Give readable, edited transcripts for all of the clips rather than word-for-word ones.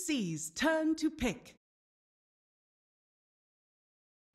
DC's turn to pick.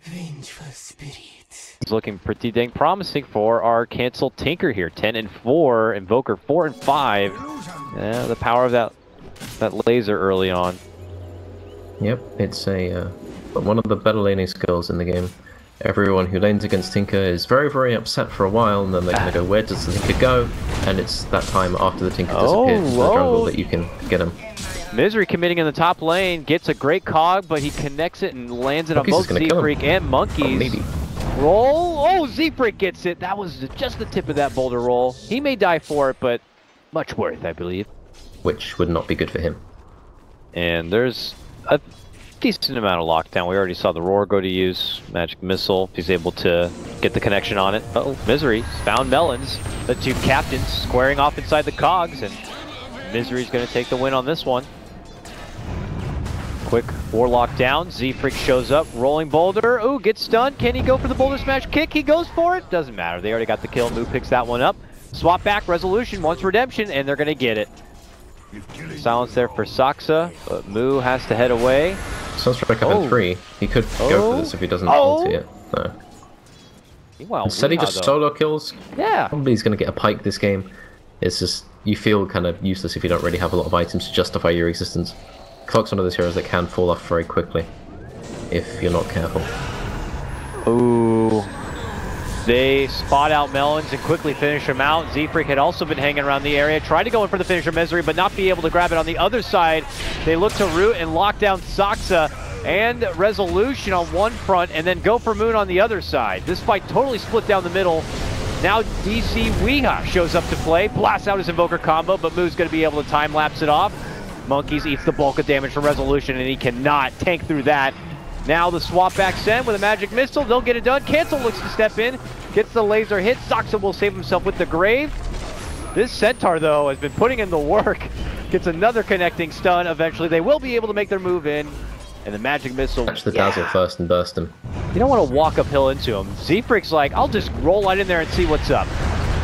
Vengeful spirits. It's looking pretty dang promising for our cancel Tinker here. 10 and 4, Invoker 4 and 5. Yeah, the power of that laser early on. Yep, it's one of the better laning skills in the game. Everyone who lanes against Tinker is very, very upset for a while, and then they're going to go, where does the Tinker go? And it's that time after the Tinker disappears in the jungle that you can get him. Misery committing in the top lane, gets a great cog, but he connects it and lands it on both Z-Freak and Monkeys. Roll! Oh, Z-Freak gets it! That was just the tip of that boulder roll. He may die for it, but much worth, I believe. Which would not be good for him. And there's a decent amount of lockdown. We already saw the Roar go to use Magic Missile. He's able to get the connection on it. Uh-oh, Misery found Melons. The two captains squaring off inside the cogs, and Misery's going to take the win on this one. Quick Warlock down. Z-Freak shows up. Rolling boulder. Ooh, gets stunned. Can he go for the boulder smash kick? He goes for it. Doesn't matter. They already got the kill. Moo picks that one up. Swap back. Resolution wants redemption, and they're going to get it. Silence there for Saksa, but Moo has to head away. Sunstrike up in 3. He could go for this if he doesn't ulti it. No. Meanwhile, instead he just solo kills. Yeah. Probably he's going to get a pike this game. It's just, you feel kind of useless if you don't really have a lot of items to justify your existence. Clock's one of those heroes that can fall off very quickly if you're not careful. Ooh. They spot out Melons and quickly finish him out. Z-Freak had also been hanging around the area, tried to go in for the finisher Misery, but not be able to grab it on the other side. They look to root and lock down Saksa and Resolution on one front, and then go for Moon on the other side. This fight totally split down the middle. Now DC Weeha shows up to play, blasts out his Invoker combo, but Moo's going to be able to time-lapse it off. Monkeys eats the bulk of damage from Resolution, and he cannot tank through that. Now the swap back send with a Magic Missile, they'll get it done. Cancel looks to step in, gets the laser hit. Saksa will save himself with the Grave. This Centaur, though, has been putting in the work. Gets another connecting stun. Eventually, they will be able to make their move in. And the Magic Missile... Catch the Dazzle first and burst him. You don't want to walk uphill into him. Z-Freak's like, I'll just roll right in there and see what's up.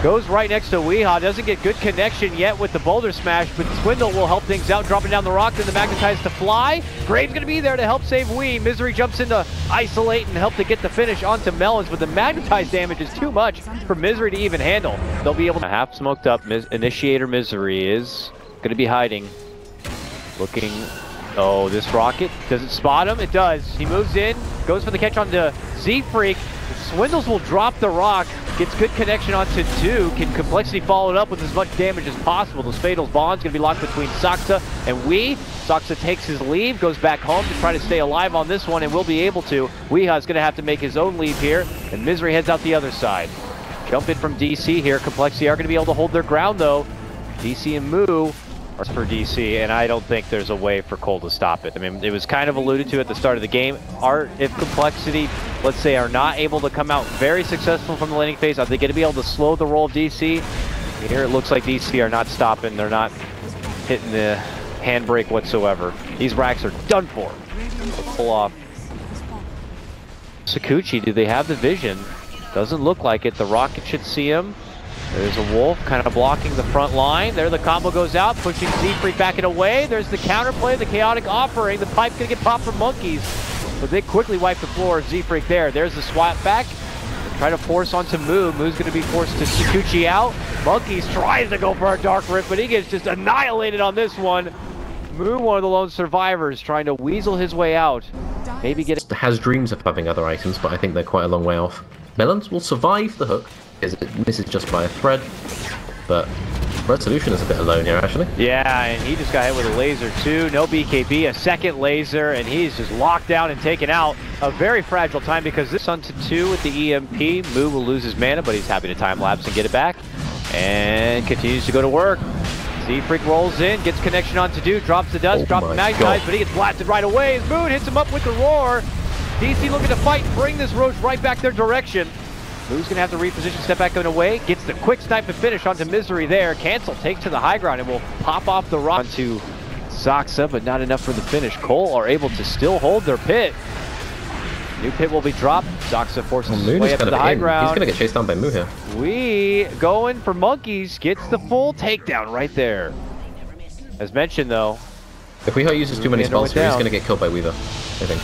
Goes right next to Weeha. Doesn't get good connection yet with the Boulder Smash, but Swindle will help things out, dropping down the rock, then the Magnetize to fly. Grave's going to be there to help save Wee. Misery jumps in to isolate and help to get the finish onto Melons, but the Magnetize damage is too much for Misery to even handle. They'll be able to half smoked up. Initiator Misery is going to be hiding. Looking... Oh, this rocket, does it spot him? It does. He moves in, goes for the catch onto Z-Freak. Swindles will drop the rock, gets good connection onto 2, can Complexity follow it up with as much damage as possible. This Fatal's bond's going to be locked between Saksa and Wee. Saksa takes his leave, goes back home to try to stay alive on this one, and will be able to. Weeha's going to have to make his own leave here, and Misery heads out the other side. Jump in from DC here. Complexity are going to be able to hold their ground, though. DC and Moo are for DC, and I don't think there's a way for coL to stop it. I mean, it was kind of alluded to at the start of the game. If Complexity, let's say, are not able to come out very successful from the laning phase, are they going to be able to slow the roll of DC? Here it looks like DC are not stopping. They're not hitting the handbrake whatsoever. These racks are done for. They'll pull off. Sakuchi, do they have the vision? Doesn't look like it. The rocket should see him. There's a Wolf kind of blocking the front line. There the combo goes out, pushing Z-Freak back and away. There's the counterplay, the Chaotic Offering. The pipe's going to get popped from Monkeys. But they quickly wipe the floor of Z-Freak there. There's the swap back. Try to force onto Moo. Moo's going to be forced to Sakuchi out. Monkeys tries to go for a Dark Rift, but he gets just annihilated on this one. Moo, one of the lone survivors, trying to weasel his way out. Maybe get it. Has dreams of having other items, but I think they're quite a long way off. Melons will survive the hook, because it misses just by a thread, but Resolution is a bit alone here, actually. Yeah, and he just got hit with a laser too. No BKB, a second laser, and he's just locked down and taken out. A very fragile time, because this on to 2 with the EMP. Moo will lose his mana, but he's happy to time lapse and get it back, and continues to go to work. Z-Freak rolls in, gets connection onto Dude, drops the dust, drops the Magnetize, but he gets blasted right away. His Moon hits him up with the Roar. DC looking to fight, bring this Roach right back their direction. Moo's going to have to reposition, step back and away. Gets the quick snipe and finish onto Misery there. Cancel takes to the high ground and will pop off the rock onto Saksa, but not enough for the finish. coL are able to still hold their pit. New pit will be dropped. Saksa forces his way up to the high ground. He's going to get chased down by Moo here. We going for Monkeys. Gets the full takedown right there. As mentioned, though, If Weeha uses too many spells here, he's going to get killed by Weaver, I think.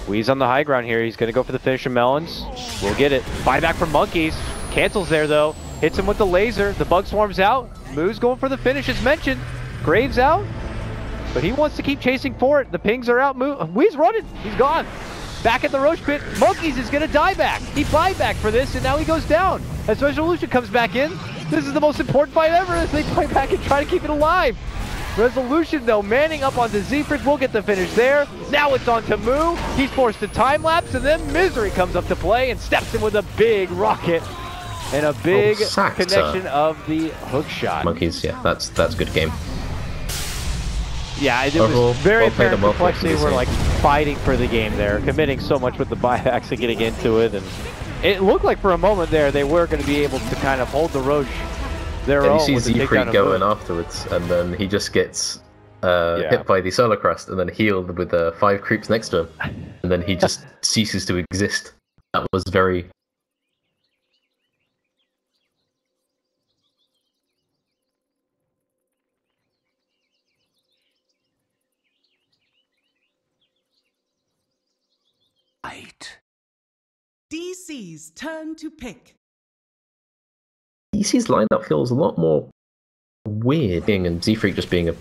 Wee's on the high ground here. He's going to go for the finish of Melons. We'll get it. Buyback from Monkeys. Cancels there, though. Hits him with the laser. The bug swarms out. Moo's going for the finish, as mentioned. Graves out. But he wants to keep chasing for it. The pings are out. Wee's running. He's gone. Back at the Roach Pit. Monkeys is going to die back. He buyback for this, and now he goes down. As Resolution comes back in, this is the most important fight ever as they fight back and try to keep it alive. Resolution, though, manning up onto Zephyrix. We'll get the finish there. Now it's on to Moo. He's forced to time lapse, and then Misery comes up to play and steps in with a big rocket and a big connection of the hook shot. Monkeys, yeah, that's a good game. Yeah, it was very apparent complexity. We're like fighting for the game there, committing so much with the buybacks and getting into it, and it looked like for a moment there they were going to be able to kind of hold the Roach their own. You see Zephyrix going afterwards, and then he just gets hit by the Solar Crest, and then healed with 5 creeps next to him, and then he just ceases to exist. That was very... DC's turn to pick. DC's lineup feels a lot more weird, and Zephyrix just being a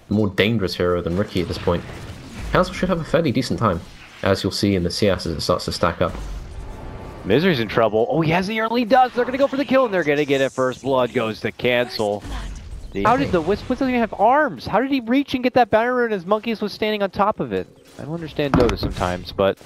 more dangerous hero than Rookie at this point. Council should have a fairly decent time, as you'll see in the CS as it starts to stack up. Misery's in trouble. Oh, he has the early dust. They're going to go for the kill, and they're going to get it. First blood goes to Cancel. How did the Wisp doesn't even have arms? How did he reach and get that banner rune as Monkeys was standing on top of it? I don't understand Dota sometimes, but...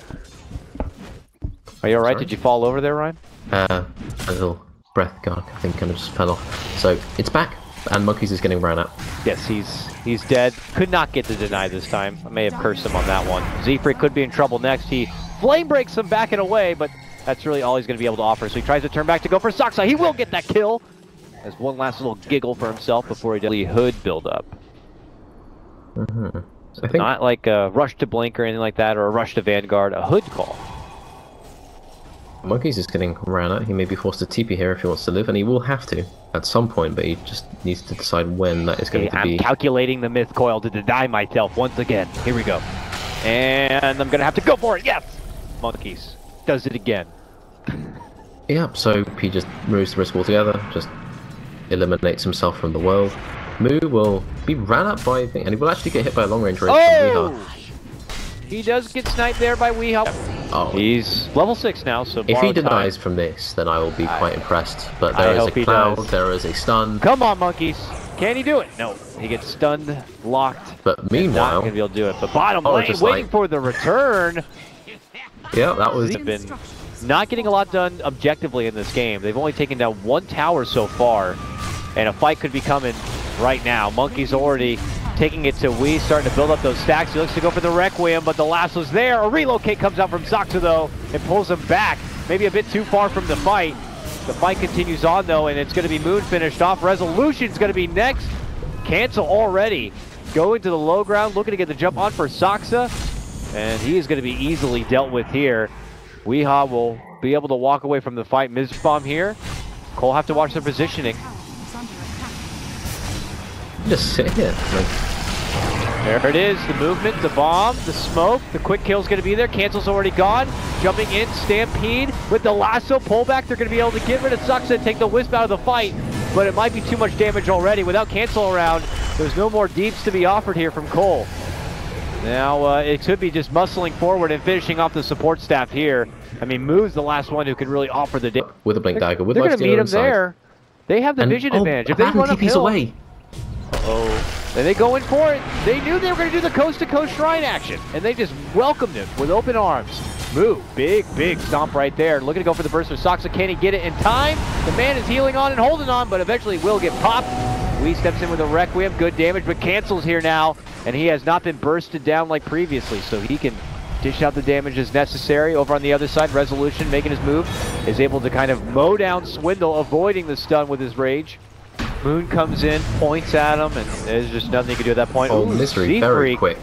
Are you alright? Did you fall over there, Ryan? A little breath guard, I think, kind of just fell off. So, it's back, and Monkeys is getting ran at. Yes, he's dead. Could not get the deny this time. I may have cursed him on that one. Zephyrix could be in trouble next. He flame breaks him back and away, but that's really all he's going to be able to offer. So he tries to turn back to go for Soxa. He will get that kill. As one last little giggle for himself before he does the hood build up. So I think not like a rush to blink or anything like that, or a rush to Vanguard, a hood call. Monkeys is getting ran at. He may be forced to TP here if he wants to live, and he will have to at some point, but he just needs to decide when that is going to be. I'm calculating the myth coil to deny myself once again. Here we go. And I'm going to have to go for it. Yes! Monkeys does it again. Yeah, so he just removes the risk altogether, just eliminates himself from the world. Moo will be ran up by, and he will actually get hit by a long-range raid from Weeha. He does get sniped there by Weeha. Oh. He's level 6 now, so if he denies from this, then I will be quite impressed. But there is a cloud, there is a stun. Come on, Monkeys. Can he do it? No. He gets stunned, locked. But meanwhile... not going to be able to do it. But bottom lane, waiting for the return. Yeah, that was... They've been not getting a lot done objectively in this game. They've only taken down 1 tower so far. And a fight could be coming right now. Monkeys already taking it to Wee, starting to build up those stacks. He looks to go for the Requiem, but the lasso's there. A relocate comes out from Soxa, though, and pulls him back. Maybe a bit too far from the fight. The fight continues on, though, and it's going to be Moon finished off. Resolution's going to be next. Cancel already. Going to the low ground, looking to get the jump on for Soxa, and he is going to be easily dealt with here. Weeha will be able to walk away from the fight. MidasHim here. coL have to watch their positioning. Just sit here. There it is, the movement, the bomb, the smoke, the quick kill's going to be there. Cancel's already gone. Jumping in, Stampede with the lasso pullback. They're going to be able to get rid of Soxa and take the Wisp out of the fight, but it might be too much damage already. Without Cancel around, there's no more deeps to be offered here from coL. Now, it could be just muscling forward and finishing off the support staff here. I mean, Moo's the last one who could really offer the damage. With a Blink Dagger, they're going to meet him there. They have the vision advantage. If they run uphill... away. Then they go in for it. They knew they were going to do the coast-to-coast shrine action, and they just welcomed him with open arms. Moo, big stomp right there. Looking to go for the burst for Soxa. Can he get it in time? The man is healing on and holding on, but eventually will get popped. Wee steps in with a Requiem, good damage, but Cancel's here now, and he has not been bursted down like previously, so he can dish out the damage as necessary. Over on the other side, Resolution making his move, is able to kind of mow down Swindle, avoiding the stun with his rage. Moon comes in, points at him, and there's just nothing you can do at that point. Oh, Misery, very quick.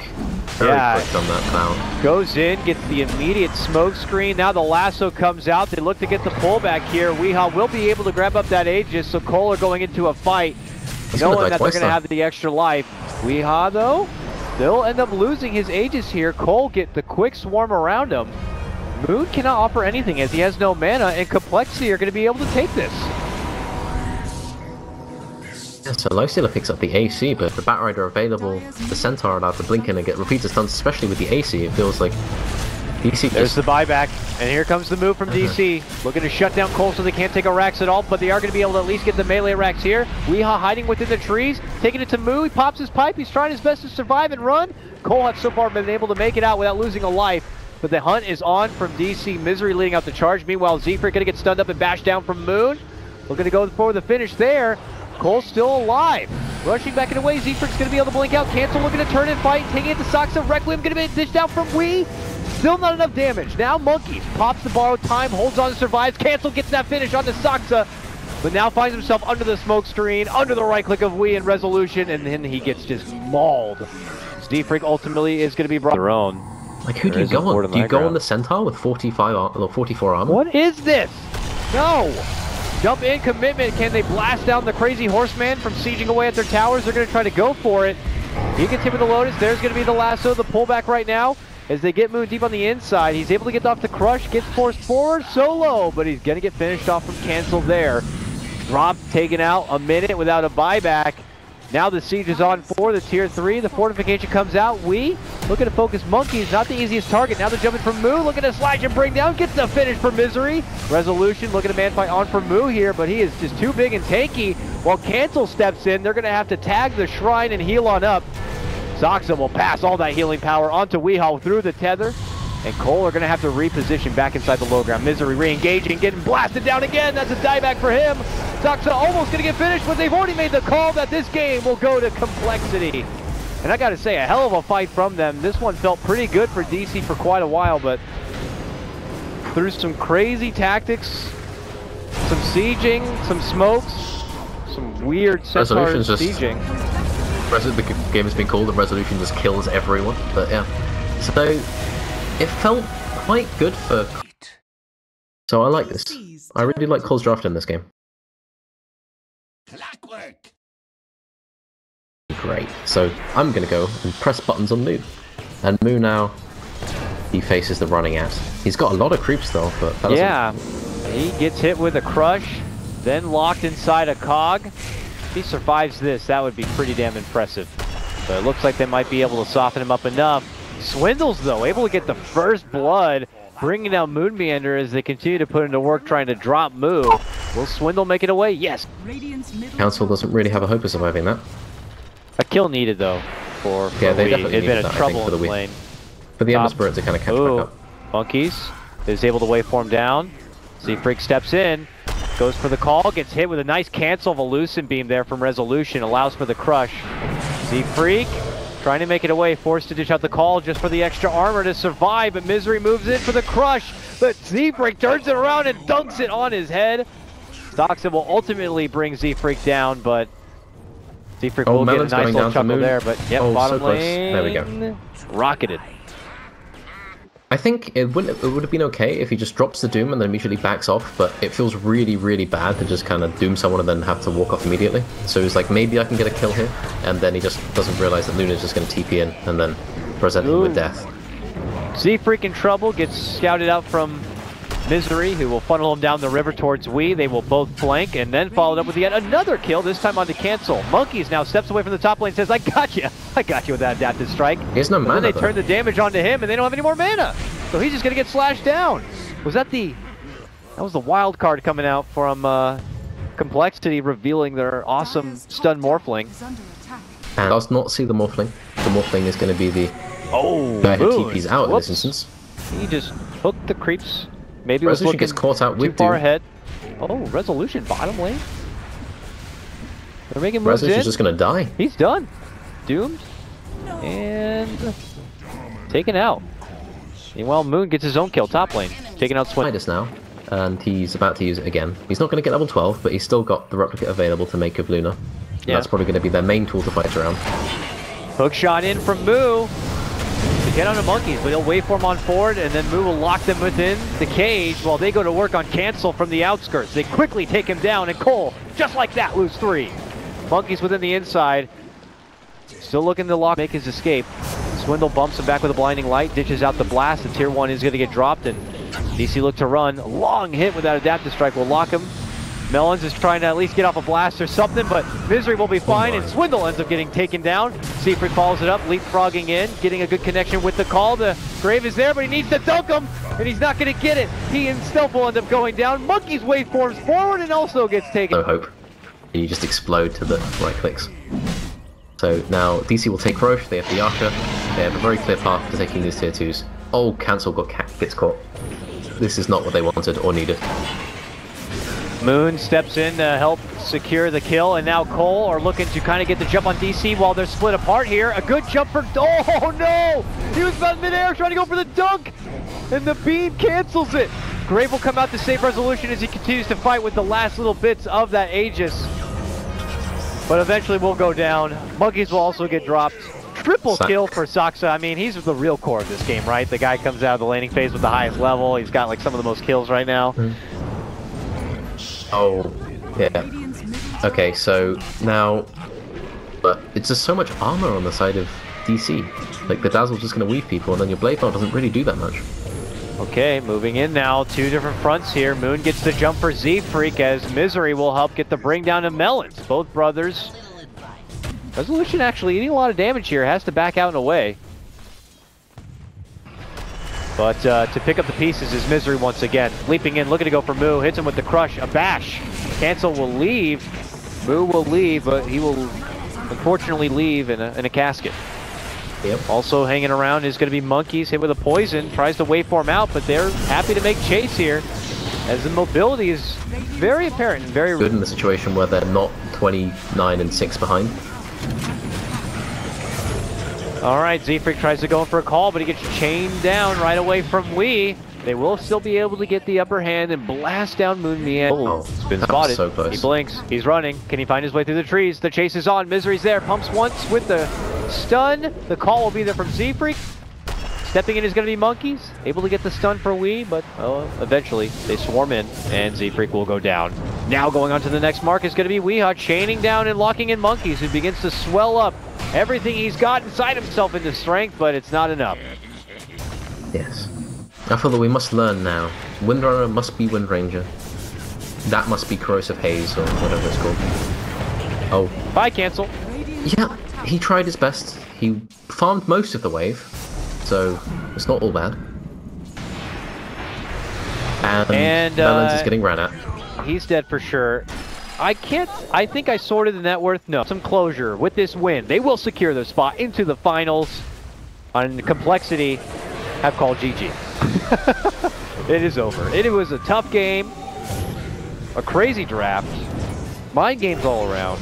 Very quick on that cloud. Goes in, gets the immediate smoke screen. Now the lasso comes out. They look to get the pullback here. Weeha will be able to grab up that Aegis, so coL are going into a fight, knowing that they're going to have the extra life. Weehaw, though, they'll end up losing his Aegis here. coL get the quick swarm around him. Moon cannot offer anything as he has no mana, and Complexity are going to be able to take this. Yeah, so Lifestealer picks up the AC, but the Batrider available, the Centaur allowed to blink in and get repeated stuns, especially with the AC. It feels like DC There's the buyback, and here comes the move from DC. Looking to shut down coL so they can't take a Rax at all, but they are going to be able to at least get the melee Rax here. Weehaw hiding within the trees, taking it to Moo. He pops his pipe. He's trying his best to survive and run. coL has so far been able to make it out without losing a life, but the hunt is on from DC. Misery leading out the charge. Meanwhile, Zfreak going to get stunned up and bashed down from Moon. Looking to go for the finish there. coL's still alive. Rushing back in away. Zfreak's going to be able to blink out. Cancel looking to turn and fight. Taking it to Soxa. Requiem going to be dished out from Wee. Still not enough damage. Now Monkeys pops the borrowed time, holds on and survives. Cancel gets that finish onto Soxa, but now finds himself under the smoke screen, under the right click of Wee in resolution, and then he gets just mauled. Zfreak ultimately is going to be brought their own. Like, who do you go on? Do you go on the Centaur with 44 armor? What is this? No! Jump in commitment. Can they blast down the crazy horseman from sieging away at their towers? They're going to try to go for it. He gets hit with the Lotus. There's going to be the lasso, the pullback right now. As they get Moon deep on the inside, he's able to get off the crush, gets forced forward, solo, but he's going to get finished off from Cancel there. Drop taken out a minute without a buyback. Now the siege is on for the tier 3. The fortification comes out. Wee looking to focus Monkeys, not the easiest target. Now they're jumping from Moo, looking to slash and bring down, gets the finish for Misery. Resolution looking to man fight on for Moo here, but he is just too big and tanky. While Cancel steps in, they're going to have to tag the shrine and heal on up. Soxa will pass all that healing power onto Weehaw through the tether, and coL are going to have to reposition back inside the low ground. Misery re-engaging, getting blasted down again. That's a dieback for him. Soxa almost going to get finished, but they've already made the call that this game will go to Complexity. And I got to say, a hell of a fight from them. This one felt pretty good for DC for quite a while, but through some crazy tactics, some sieging, some smokes, some weird Centaur sieging. The game has been called and Resolution just kills everyone, but yeah. So it felt quite good for. So I like this. I really like coL's draft in this game. Great. So I'm gonna go and press buttons on Moo, and Moo now he faces the running ass. He's got a lot of creeps though, but that yeah, he gets hit with a crush, then locked inside a cog. If he survives this, that would be pretty damn impressive. But it looks like they might be able to soften him up enough. Swindles, though, able to get the first blood, bringing down Moon Meander as they continue to put into work trying to drop Moo. Will Swindle make it away? Yes. Council doesn't really have a hope of surviving that. A kill needed, though, for yeah, they Wee. definitely It'd been a that, trouble for the in the lane. For the Ember Spirit to kind of catch back up. Monkeys is able to waveform down. Zfreak steps in. Goes for the call, gets hit with a nice cancel of a Lucent Beam there from Resolution, allows for the crush. Zfreak trying to make it away, forced to dish out the call just for the extra armor to survive, but Misery moves in for the crush, but Zfreak turns it around and dunks it on his head. Soxa will ultimately bring Zfreak down, but Zfreak will get a nice little chuckle there, but yep, bottom lane, there we go. Rocketed. I think it would have been okay if he just drops the Doom and then immediately backs off, but it feels really, really bad to just kind of Doom someone and then have to walk off immediately. So he's like, maybe I can get a kill here, and then he just doesn't realize that Luna's just going to TP in and then present him with death. Zfreak in trouble, gets scouted out from Misery, who will funnel him down the river towards Wee. They will both flank, and then followed up with yet another kill, this time onto Cancel. Monkeys now steps away from the top lane, says, I got you with that adaptive strike. He has no mana, then they turn the damage onto him, and they don't have any more mana. So he's just going to get slashed down. Was that the... That was the wild card coming out from Complexity, revealing their awesome stun Morphling. And does not see the Morphling. The Morphling is going to be the guy who TP's out in this instance. He just hooked the creeps. Maybe Resolution gets caught out with too far Doom. ahead. Oh, Resolution bottom lane. They're making moves in. Resolution's just going to die. He's done. Doomed. And taken out. Meanwhile, Moon gets his own kill top lane. Taking out Swin. Midas now, and he's about to use it again. He's not going to get level 12, but he's still got the replicate available to make of Luna. Yeah. That's probably going to be their main tool to fight around. Hook shot in from Moo. Get on the Monkeys, but he'll waveform on forward, and then Moo will lock them within the cage while they go to work on Cancel from the outskirts. They quickly take him down, and coL, just like that, lose 3. Monkeys within the inside. Still looking to lock, make his escape. Swindle bumps him back with a blinding light, ditches out the blast. The tier 1 is going to get dropped, and DC look to run. Long hit without adaptive strike will lock him. Melons is trying to at least get off a blast or something, but Misery will be fine, and Swindle ends up getting taken down. Seafric follows it up, leapfrogging in, getting a good connection with the coL. The Grave is there, but he needs to dunk him, and he's not going to get it. He and Stealth will end up going down. Monkey's waveforms forward and also gets taken. No hope. You just explode to the right clicks. So now DC will take Roche, they have the Archer, they have a very clear path to taking these tier 2s. Oh, Cancel gets caught. This is not what they wanted or needed. Moon steps in to help secure the kill, and now coL are looking to kind of get the jump on DC while they're split apart here. A good jump for... Oh no! He was about midair trying to go for the dunk, and the beam cancels it. Grave will come out to save resolution as he continues to fight with the last little bits of that Aegis. But eventually will go down. Monkeys will also get dropped. Triple kill for Saksa. I mean, he's the real core of this game, right? The guy comes out of the laning phase with the highest level. He's got like some of the most kills right now. Oh, yeah. Okay, so now... But it's just so much armor on the side of DC. Like, the Dazzle's just going to weave people, and then your Blade Mail doesn't really do that much. Okay, moving in now. 2 different fronts here. Moon gets the jump for Z-Freak as Misery will help get the bring down to Melons. Both brothers. Resolution actually eating a lot of damage here. Has to back out and away. But to pick up the pieces is Misery once again. Leaping in, looking to go for Moo. Hits him with the crush. A bash. Cancel will leave. Moo will leave, but he will unfortunately leave in a casket. Yep. Also hanging around is going to be Monkeys, hit with a poison. Tries to waveform out, but they're happy to make chase here, as the mobility is very apparent and very good in the situation where they're not 29 and 6 behind. Alright, Z-Freak tries to go in for a call, but he gets chained down right away from Wee. They will still be able to get the upper hand and blast down Moon Mian. Oh, it's been spotted. So close. He blinks. He's running. Can he find his way through the trees? The chase is on. Misery's there. Pumps once with the stun. The call will be there from Z-Freak. Stepping in is going to be Monkeys. Able to get the stun for Wee, but eventually they swarm in, and Z-Freak will go down. Now going on to the next mark is going to be Weehaw, chaining down and locking in Monkeys, who begins to swell up everything he's got inside himself into strength, but it's not enough. Yes. I feel that we must learn now. Windrunner must be Windranger. That must be Corrosive Haze, or whatever it's called. Oh. Bye, Cancel. Yeah, he tried his best. He farmed most of the wave, so it's not all bad. And Melons is getting ran at. He's dead for sure. I think I sorted the net worth. No. Some closure with this win. They will secure their spot into the finals. On complexity, have called GG. It is over. It was a tough game. A crazy draft. Mind games all around.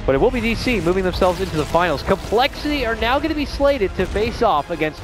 But it will be DC moving themselves into the finals. Complexity are now going to be slated to face off against